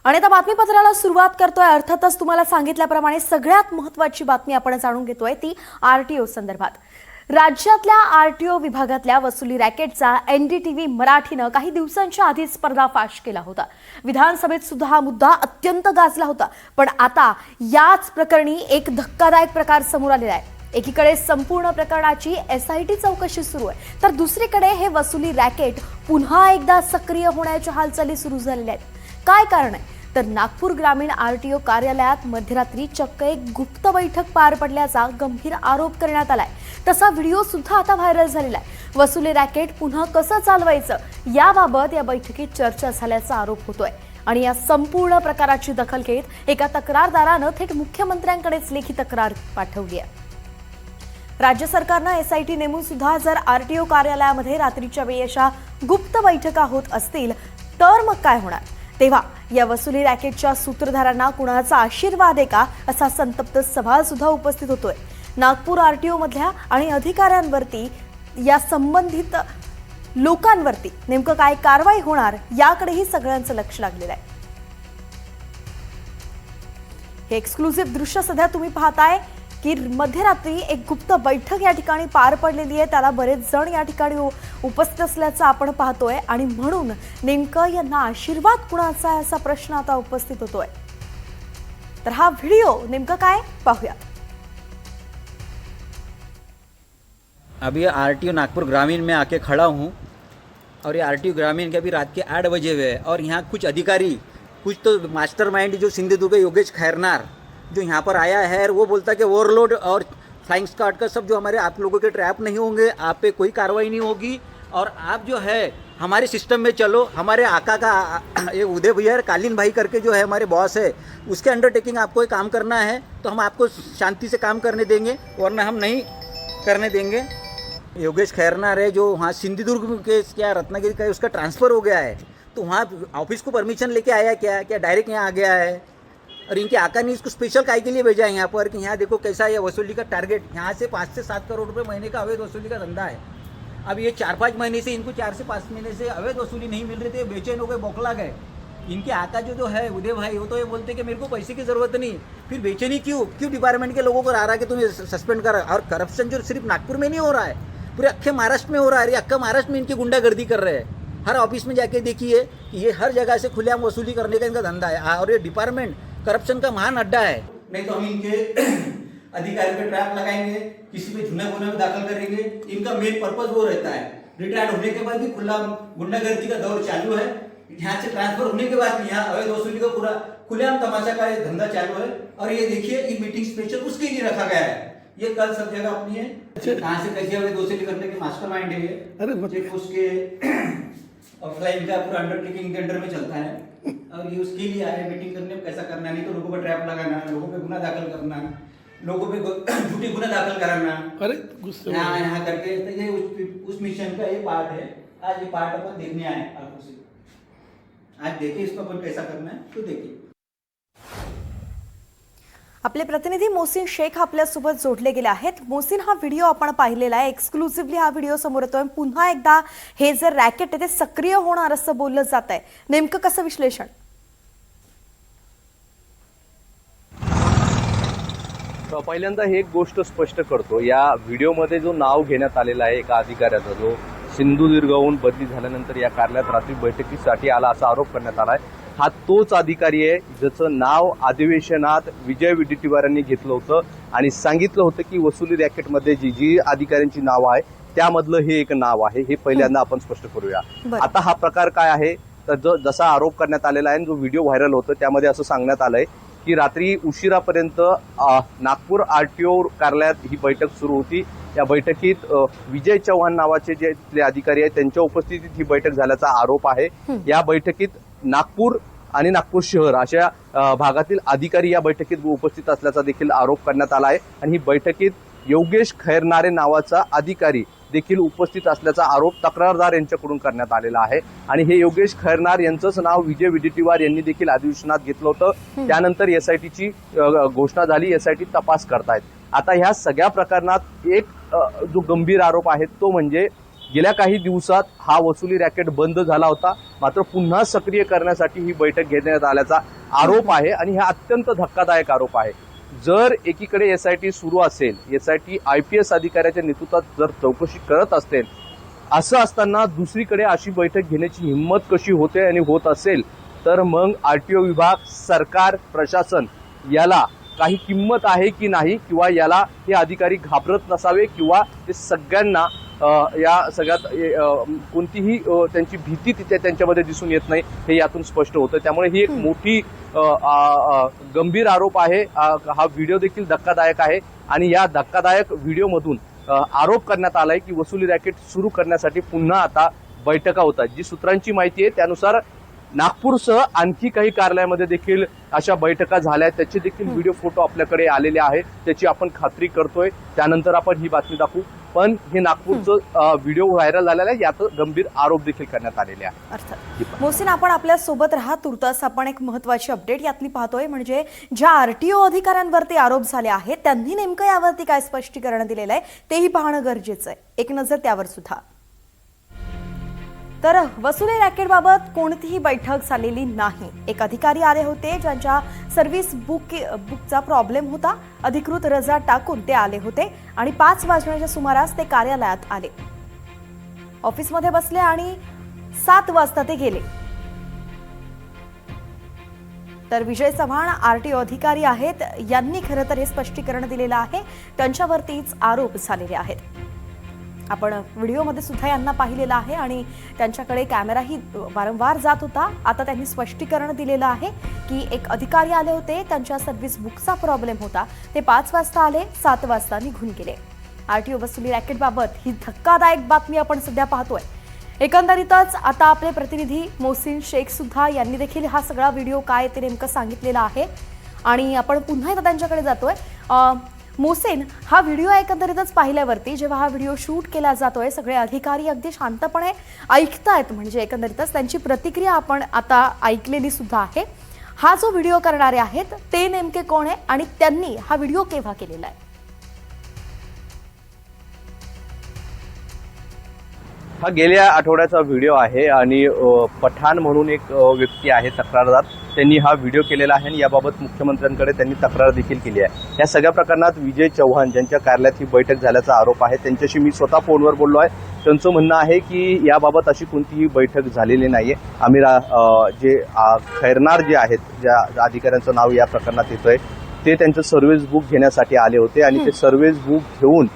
आणि आता बातमीपत्राला सुरुवात करतोय। अर्थातच तुम्हाला सांगितल्याप्रमाणे सगळ्यात महत्त्वाची बातमी आपण जाणून घेतोय ती आरटीओ संदर्भात। राज्यातल्या आरटीओ विभागातल्या वसुली रॅकेटचा एनडीटीव्ही मराठीनं काही दिवसांच्या आधीच पर्दाफाश केला होता। विधानसभेत सुद्धा हा मुद्दा अत्यंत गाजला होता। पण आता याच प्रकरणी एक धक्कादायक प्रकार समोर आलेला आहे। एकीकडे संपूर्ण प्रकरणाची एसआयटी चौकशी सुरू आहे, तर दुसरीकडे हे वसुली रॅकेट पुन्हा एकदा सक्रिय होण्याच्या हालचाली सुरू झालेल्या आहेत। काय कारण आहे तर नागपूर ग्रामीण आरटीओ कार्यालयात मध्यरात्री चक्क एक गुप्त बैठक पार पडल्याचा गंभीर आरोप करण्यात आलाय। तसा व्हिडिओ सुद्धा आता व्हायरल झालेला आहे। वसुली रॅकेट पुन्हा कसं चालवायचं याबाबत या बैठकीत चर्चा झाल्याचा आरोप होतोय। आणि या संपूर्ण प्रकाराची दखल घेत एका तक्रारदारानं थेट मुख्यमंत्र्यांकडेच लेखी तक्रार पाठवली आहे। राज्य सरकारनं एसआयटी नेमून सुद्धा जर आरटीओ कार्यालयामध्ये रात्रीच्या वेळी अशा गुप्त बैठका होत असतील तर मग काय होणार? तेव्हा या वसुली रॅकेटच्या सूत्रधारांना कुणाचा आशीर्वाद आहे का असा संतप्त सवाल सुद्धा उपस्थित होतोय। नागपूर आरटीओ मधल्या आणि अधिकाऱ्यांवरती या संबंधित लोकांवरती नेमकं काय कारवाई होणार याकडेही सगळ्यांचं लक्ष लागलेलं आहे। हे एक्सक्लुसिव्ह दृश्य सध्या तुम्ही पाहताय की मध्यरात्री एक गुप्त बैठक या ठिकाणी पार पडलेली आहे। त्याला बरेच जण या ठिकाणी उपस्थित असल्याचं आपण पाहतोय आणि म्हणून नेमकं यांना आशीर्वाद कुणाचा आहे असा प्रश्न आता उपस्थित होतोय। तर हा व्हिडिओ नेमकं काय पाहूया। अभी आरटीओ नागपुर ग्रामीण में आके खड़ा हूँ और ये आरटीओ ग्रामीण के अभी रात के 8 बजे हुए हैं और यहाँ कुछ अधिकारी, कुछ तो मास्टरमाइंड जो सिंधुदुर्ग योगेश खैरनार जो यहाँ पर आया है और वो बोलता है कि ओवरलोड और फ्लाइंग स्क्वाड का सब जो हमारे आप लोगों के ट्रैप नहीं होंगे, आप पे कोई कार्रवाई नहीं होगी और आप जो है हमारे सिस्टम में चलो। हमारे आका का ये उदय भैया कालीन भाई करके जो है हमारे बॉस है, उसके अंडरटेकिंग आपको ये काम करना है तो हम आपको शांति से काम करने देंगे वरना हम नहीं करने देंगे। योगेश खैरनार है जो वहाँ सिंधुदुर्ग के क्या रत्नागिरी का उसका ट्रांसफ़र हो गया है, तो वहाँ ऑफिस को परमिशन लेके आया क्या डायरेक्ट यहाँ आ गया है? और इनके आका ने इसको स्पेशल काय के लिए भेजा है यहाँ पर कि यहाँ देखो कैसा है वसूली का टारगेट। यहाँ से 5 से 7 करोड़ रुपए महीने का अवैध वसूली का धंधा है। अब ये 4-5 महीने से इनको 4 से 5 महीने से अवैध वसूली नहीं मिल रही थी, बेचैन हो गए, बौखला गए। इनके आका जो है उदय भाई, वो तो ये बोलते कि मेरे को पैसे की ज़रूरत नहीं, फिर बेचैनी क्यों डिपार्टमेंट के लोगों को आ रहा है कि तुम्हें सस्पेंड करा। और करप्शन जो सिर्फ नागपुर में नहीं हो रहा है, पूरे अक्खे महाराष्ट्र में हो रहा है। ये अक्खा महाराष्ट्र में इनकी गुंडागर्दी कर रहे हैं। हर ऑफिस में जाके देखिए कि ये हर जगह से खुलेआम वसूली करने का इनका धंधा है और ये डिपार्टमेंट करप्शन का महान अड्डा है। नहीं तो हम इनके अधिकारी पे ट्रैप लगाएंगे, किसी पे झूठे गुने में दाखिल करेंगे। इनका मेन पर्पस वो रहता है, रिटायर्ड होने के बाद भी खुला गुंडागर्दी का दौर चालू है। यहाँ से ट्रांसफर होने के बाद भी यहाँ अवैध वसूली का पूरा खुलेआम तमाशा का ये धंधा चालू है। और ये देखिए ये मीटिंग स्पेशल उसके लिए रखा गया है। ये कल सब जगह अपनी है, कहाँ से कैसे अवैध वसूली करने के मास्टरमाइंड है ये। उसके ऑफलाइन का पूरा अंडरटेकिंग के अंडर में चलता है और ये उसके लिए आए मीटिंग करने कैसा करना, नहीं तो लोगों पर ट्रैप लगाना, लोगों पे गुना दाखिल करना, लोगों पे झूठी गुना दाखिल कराना। अरे यहाँ करके तो ये उस मिशन का ये पार्ट है। आज ये पार्ट अपन देखने आए आपको से। आज देखिए इसको अपन कैसा करना है तो देखिए। आपले प्रतिनिधी मोहसिन शेख आपल्यासोबत जोडले गेले आहेत। मोहसिन, हा व्हिडिओ आपण पाहिलेला आहे, एक्सक्लुसिव्हली हा व्हिडिओ समोर येतोय। पुन्हा एकदा हे जे रॅकेट आहे ते सक्रिय होणार असं बोललं जात आहे, नेमकं कसं विश्लेषण? पहिल्यांदा हे एक गोष्ट स्पष्ट करतो, या व्हिडिओमध्ये जो नाव घेण्यात आलेला आहे एका अधिकाऱ्याचा, जो सिंधुदुर्गहून बदली झाल्यानंतर या कार्यालयात रात्री बैठकीसाठी आला असा आरोप करण्यात आला आहे। हा तोच अधिकारी आहे ज्याचं नाव अधिवेशनात विजय विडेट्टीवार यांनी घेतलं होतं आणि सांगितलं होतं की वसुली रॅकेटमध्ये जी अधिकाऱ्यांची नाव आहे त्यामधलं हे एक नाव आहे। हे पहिल्यांदा आपण स्पष्ट करूया। आता हा प्रकार काय आहे तर जसा आरोप करण्यात आलेला आहे, जो व्हिडिओ व्हायरल होतो त्यामध्ये असं सांगण्यात आलंय की रात्री उशिरापर्यंत नागपूर आरटीओ कार्यालयात ही बैठक सुरू होती। या बैठकीत विजय चव्हाण नावाचे जे अधिकारी आहेत त्यांच्या उपस्थितीत ही बैठक झाल्याचा आरोप आहे। या बैठकीत नागपूर आणि नागपूर शहर अशा भागातील अधिकारी या बैठकीत उपस्थित असल्याचा देखील आरोप करण्यात आला आहे आणि ही बैठकीत योगेश खैरनारे नावाचा अधिकारी देखील उपस्थित असल्याचा आरोप तक्रारदार यांच्याकडून करण्यात आलेला आहे। आणि हे योगेश खैरनार यांचंच नाव विजय विडेट्टीवार यांनी देखील अधिवेशनात घेतलं होतं। त्यानंतर एसआयटीची घोषणा झाली, एसआयटी तपास करतायत। आता ह्या सगळ्या प्रकरणात एक जो गंभीर आरोप आहे तो म्हणजे गेल्या काही दिवसात हा वसुली रॅकेट बंद झाला होता, मात्र पुन्हा सक्रिय करण्यासाठी ही बैठक घेण्यात आल्याचा आरोप आहे आणि हा अत्यंत धक्कादायक आरोप आहे. जर एकीकडे SIT सुरू असेल, SIT IPS अधिकाऱ्याच्या नेतृत्वात जर चौकशी करत असेल, असं असताना दुसरीकडे अशी बैठक घेण्याची हिंमत कशी होते आणि होत असेल तर मग RTO विभाग, सरकार, प्रशासन याला काही किंमत आहे की नाही, किंवा याला हे अधिकारी घाबरत नसावे, किंवा ते सगळ्यांना या सगळ्यात कोणतीही त्यांची भीती तिथे त्यांच्यामध्ये दिसून येत नाही, हे यातून स्पष्ट होतं. त्यामुळे ही एक मोठी गंभीर आरोप आहे. हा व्हिडिओ देखील धक्कादायक आहे आणि या धक्कादायक व्हिडिओमधून आरोप करण्यात आलाय की वसुली रॅकेट सुरू करण्यासाठी पुन्हा आता बैठका होतात. जी सूत्रांची माहिती आहे त्यानुसार नागपूरसह आणखी काही कार्यालयामध्ये देखील अशा बैठका झाल्या, त्याचे देखील व्हिडिओ फोटो आपल्याकडे आलेले आहेत. त्याची आपण खात्री करतोय, त्यानंतर आपण ही बातमी दाखवू. पण हे नागपूरचं व्हिडिओ व्हायरल झालेला आहे, यात गंभीर आरोप देखील करण्यात आलेले आहेत. अर्थात मोहसिन, आपण आपल्या सोबत राहा. तुर्तास आपण एक महत्त्वाची अपडेट यातली पाहतोय, म्हणजे ज्या RTO अधिकाऱ्यांवरती आरोप झाले आहेत त्यांनी नेमकं यावरती काय स्पष्टीकरण दिलेलं आहे तेही पाहणं गरजेचं आहे. एक नजर त्यावर सुद्धा. तर वसुली रॅकेटबाबत कोणतीही बैठक झालेली नाही. एक अधिकारी आले होते ज्यांच्या सर्व्हिस बुकचा प्रॉब्लेम होता. अधिकृत रजा टाकून ते आले होते आणि 5 वाजण्याच्या सुमारास ते कार्यालयात आले. ऑफिसमध्ये बसले आणि 7 वाजता ते गेले. तर विजय चव्हाण RTO अधिकारी आहेत, यांनी खरं तर हे स्पष्टीकरण दिलेलं आहे. त्यांच्यावरतीच आरोप झालेले आहेत. आपण व्हिडिओमध्ये सुद्धा यांना पाहिलेलं आहे आणि त्यांच्याकडे कॅमेराही वारंवार जात होता. आता त्यांनी स्पष्टीकरण दिलेलं आहे की एक अधिकारी आले होते, त्यांच्या सर्व्हिस बुकचा प्रॉब्लेम होता, ते 5 वाजता आले, 7 वाजता निघून गेले. RTO वसुली रॅकेटबाबत ही धक्कादायक बातमी आपण सध्या पाहतोय. एकंदरीतच आता आपले प्रतिनिधी मोहसिन शेख सुद्धा यांनी देखील हा सगळा व्हिडिओ काय ते नेमकं सांगितलेला आहे आणि आपण पुन्हा एकदा त्यांच्याकडे जातोय. मोहसिन, हा व्हिडिओ एकंदरीतच पाहिल्यावरती जेव्हा हा व्हिडिओ शूट केला जातोय, सगळे अधिकारी अगदी शांतपणे ऐकतायत, म्हणजे एकंदरीतच त्यांची प्रतिक्रिया आपण आता ऐकलेली सुद्धा आहे. हा जो व्हिडिओ करणारे आहेत ते नेमके कोण आहे आणि त्यांनी हा व्हिडिओ केव्हा केलेला आहे? हा गेल्या आठवड्याचा व्हिडिओ आहे आणि पठाण म्हणून एक व्यक्ती आहे तक्रारदार, त्यांनी हा व्हिडिओ केलेला आहे आणि याबाबत मुख्यमंत्र्यांकडे त्यांनी तक्रार देखील केली आहे. या सगळ्या प्रकरणात विजय चव्हाण ज्यांच्या कार्यालयात ही बैठक झाल्याचा आरोप आहे, त्यांच्याशी मी स्वतः फोनवर बोललो आहे. त्यांचं म्हणणं आहे की याबाबत अशी कोणतीही बैठक झालेली नाहीये. आम्ही जे खैरनार जे आहेत, ज्या अधिकाऱ्यांचं नाव या प्रकरणात येतोय, ते त्यांचं सर्व्हिस बुक घेण्यासाठी आले होते आणि ते सर्व्हिस बुक घेऊन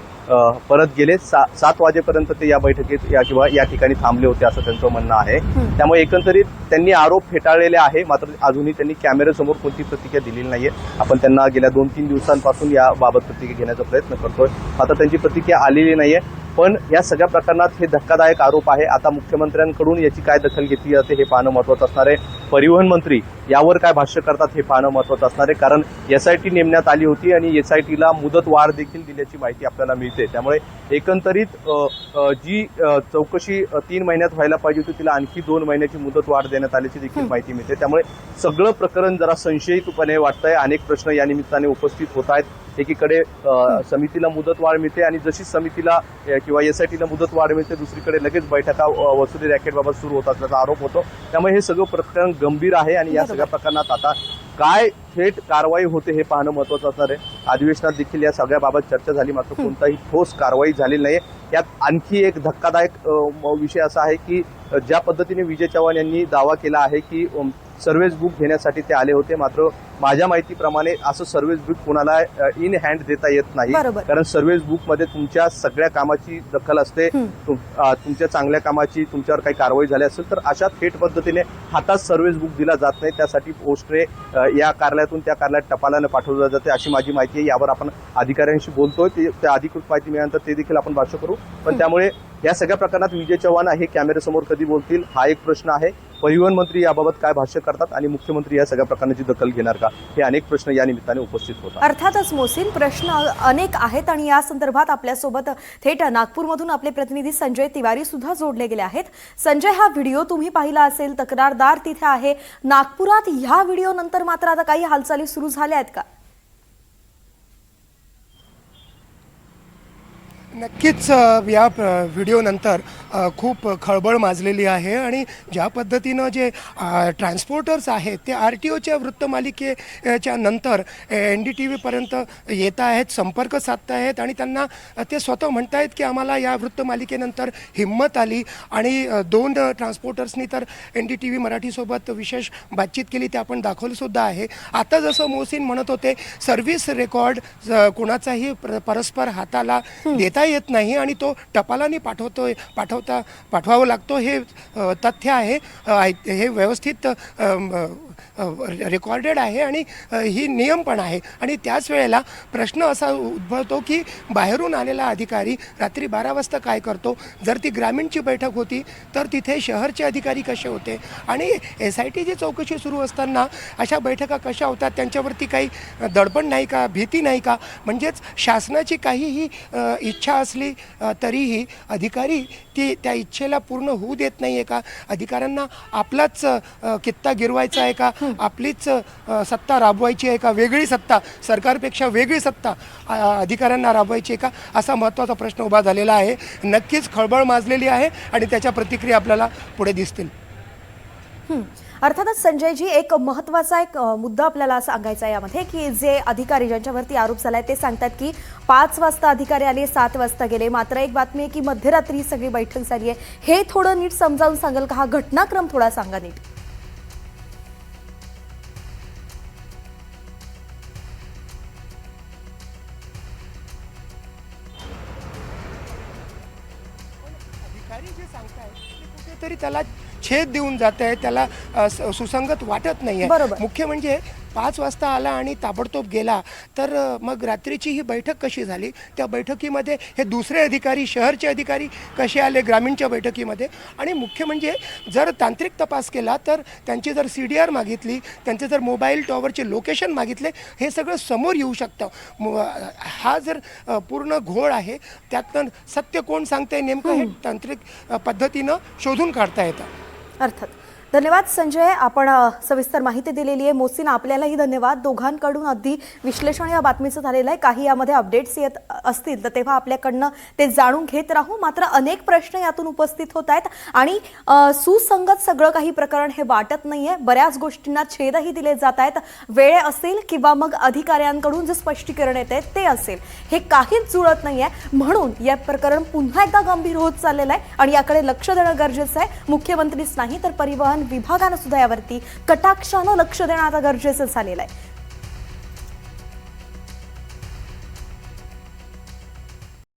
परत गेले. 7 वाजेपर्यंत ते या बैठकीत किंवा या ठिकाणी थांबले होते असं त्यांचं म्हणणं आहे. त्यामुळे एकंदरीत त्यांनी आरोप फेटाळलेले आहे, मात्र अजूनही त्यांनी कॅमेऱ्यासमोर कोणती प्रतिक्रिया दिलेली नाहीये. आपण त्यांना गेल्या 2-3 दिवसांपासून याबाबत प्रतिक्रिया घेण्याचा प्रयत्न करतोय, मात्र त्यांची प्रतिक्रिया आलेली नाहीये. पण या सगळ्या प्रकरणात हे धक्कादायक आरोप आहे. आता मुख्यमंत्र्यांकडून याची काय दखल घेतली जाते हे पाहणं महत्त्वाचं असणार आहे. परिवहन मंत्री यावर काय भाष्य करतात हे पाहणं महत्त्वाचं असणार आहे, कारण SIT नेमण्यात आली होती आणि SITला मुदत वाढ देखील दिल्याची माहिती आपल्याला मिळते. त्यामुळे एकंदरीत जी चौकशी 3 महिन्यात व्हायला पाहिजे होती तिला आणखी 2 महिन्याची मुदत वाढ देण्यात आल्याची देखील माहिती मिळते. त्यामुळे सगळं प्रकरण जरा संशयितपणे वाटतंय. अनेक प्रश्न या निमित्ताने उपस्थित होत आहेत. एकीकडे समितीला मुदत वाढ मिळते आणि जशी समितीला किंवा SITला मुदत वाढ मिळते, दुसरीकडे लगेच बैठका वसुली रॅकेटबाबत सुरू होत असल्याचा आरोप होतो. त्यामुळे हे सगळं प्रकरण गंभीर आहे आणि या सगळ्या प्रकरणात आता काय थेट कारवाई होते हे पाहणं महत्त्वाचं असणार आहे. अधिवेशनात देखील या सगळ्याबाबत चर्चा झाली, मात्र कोणताही ठोस कारवाई झालेली नाही. यात आणखी एक धक्कादायक विषय असा आहे की ज्या पद्धतीने विजय चव्हाण यांनी दावा केला आहे की सर्व्हिस बुक घेण्यासाठी ते आले होते, मात्र माझ्या माहितीप्रमाणे असं सर्व्हिस बुक कोणाला इन हँड देता येत नाही, कारण सर्व्हिस बुक मध्ये तुमच्या सगळ्या कामाची दखल असते. तुमच्या चांगल्या कामाची, तुमच्यावर काही कारवाई झाली असेल तर अशा थेट पद्धतीने हातात सर्व्हिस बुक दिला जात नाही. त्यासाठी पोस्टरे या कार्यालयातून त्या कार्यालयात टपालाने पाठवलं जाते अशी माझी माहिती आहे. यावर आपण अधिकाऱ्यांशी बोलतोय, त्या अधिकृत माहिती मिळाल्यानंतर ते देखील आपण भाष्य करू. पण त्यामुळे या सगळ्या प्रकरणात विजय चव्हाण हे कॅमेऱ्यासमोर कधी बोलतील हा एक प्रश्न आहे. परिवहन मंत्री याबाबत काय भाष्य करतात आणि मुख्यमंत्री या सगळ्या प्रकरणाची दखल घेणार का, हे अनेक प्रश्न या निमित्ताने उपस्थित होतात. अर्थातच मोहसिन, प्रश्न अनेक आहेत आणि या संदर्भात आपल्यासोबत थेट नागपूरमधून आपले प्रतिनिधी संजय तिवारी सुद्धा जोडले गेले आहेत. संजय, हा व्हिडिओ तुम्ही पाहिला असेल, तक्रारदार तिथे आहे. नागपुरात ह्या व्हिडिओ नंतर मात्र आता काही हालचाली सुरू झाल्या आहेत का? नक्कीच या व्हिडिओनंतर खूप खळबळ माजलेली आहे आणि ज्या पद्धतीनं जे ट्रान्सपोर्टर्स आहेत ते RTOच्या वृत्तमालिकेच्या नंतर NDTVपर्यंत येत आहेत, संपर्क साधत आहेत आणि त्यांना ते स्वतः म्हणत आहेत की आम्हाला या वृत्तमालिकेनंतर हिंमत आली आणि 2 ट्रान्सपोर्टर्सनी तर NDTV मराठीसोबत विशेष बातचीत केली, ते आपण दाखवलंसुद्धा आहे. आता जसं मोहसिन म्हणत होते, सर्व्हिस रेकॉर्ड कोणाचाही परस्पर हाताला देता येत नाही आणि तो टपालाने पाठवावं लागतो, हे तथ्य आहे. हे व्यवस्थित रेकॉर्डेड आहे आणि ही नियम पण आहे. आणि त्याच वेळेला प्रश्न असा उद्भवतो की बाहेरून आलेला अधिकारी रात्री 12 वाजता काय करतो. जर ती ग्रामीणची बैठक होती तर तिथे शहरचे अधिकारी कसे होते आणि SITची चौकशी सुरू असताना अशा बैठका कशा होतात, त्यांच्यावरती काही दडपण नाही का, भीती नाही का. म्हणजेच शासनाची काहीही इच्छा असली तरीही अधिकारी त्या इच्छेला पूर्ण होऊ देत नाही आहे का, अधिकाऱ्यांना आपलाच कित्ता गिरवायचा आहे का, आपलीच सत्ता राबवायची आहे का, वेगळी सत्ता सरकारपेक्षा वेगळी सत्ता अधिकाऱ्यांना राबवायची आहे का, असा महत्त्वाचा प्रश्न उभा झालेला आहे. नक्कीच खळबळ माजलेली आहे आणि त्याच्या प्रतिक्रिया आपल्याला पुढे दिसतील. अर्थातच संजयजी, एक महत्त्वाचा मुद्दा आपल्याला सांगायचा आहे यामध्ये की जे अधिकारी ज्यांच्यावरती आरोप झालाय ते सांगतात की 5 वाजता अधिकारी आले, 7 वाजता गेले. मात्र एक बातमी आहे की मध्यरात्री सगळी बैठक झाली आहे. हे थोडं नीट समजावून सांगाल का? हा घटनाक्रम थोडा सांगा नीट. अधिकारी जे सांगतायत ते कुठेतरी त्याला छेद देऊन जात आहे, त्याला सुसंगत वाटत नाही आहे. बरोबर. मुख्य म्हणजे 5 वाजता आला आणि ताबडतोब गेला तर मग रात्रीची ही बैठक कशी झाली, त्या बैठकीमध्ये हे दुसरे अधिकारी, शहरचे अधिकारी कसे आले ग्रामीणच्या बैठकीमध्ये. आणि मुख्य म्हणजे जर तांत्रिक तपास केला तर त्यांची जर CDR मागितली, त्यांचे जर मोबाईल टॉवरचे लोकेशन मागितले, हे सगळं समोर येऊ शकतं. हा जर पूर्ण घोळ आहे, त्यातनं सत्य कोण सांगतंय नेमकं हे तांत्रिक पद्धतीनं शोधून काढता येतं. अर्थात. धन्यवाद संजय, आपण सविस्तर माहिती दिलेली आहे. मोहसिन, आपल्यालाही धन्यवाद. दोघांकडून अगदी विश्लेषण या बातमीचं झालेलं आहे. काही यामध्ये अपडेट्स येत असतील तर तेव्हा आपल्याकडनं ते जाणून घेत राहू. मात्र अनेक प्रश्न यातून उपस्थित होत आहेत आणि सुसंगत सगळं काही प्रकरण हे वाटत नाहीये. बऱ्याच गोष्टींना छेदही दिले जात आहेत. वेळ असेल किंवा मग अधिकाऱ्यांकडून जे स्पष्टीकरण येते ते असेल, हे काहीच जुळत नाहीये. म्हणून या प्रकरण पुन्हा एकदा गंभीर होत चाललेलं आहे आणि याकडे लक्ष देणं गरजेचं आहे. मुख्यमंत्रीच नाही तर परिवहन विभागानं सुद्धा यावरती कटाक्षानं लक्ष देणं आता गरजेचं झालेलं आहे.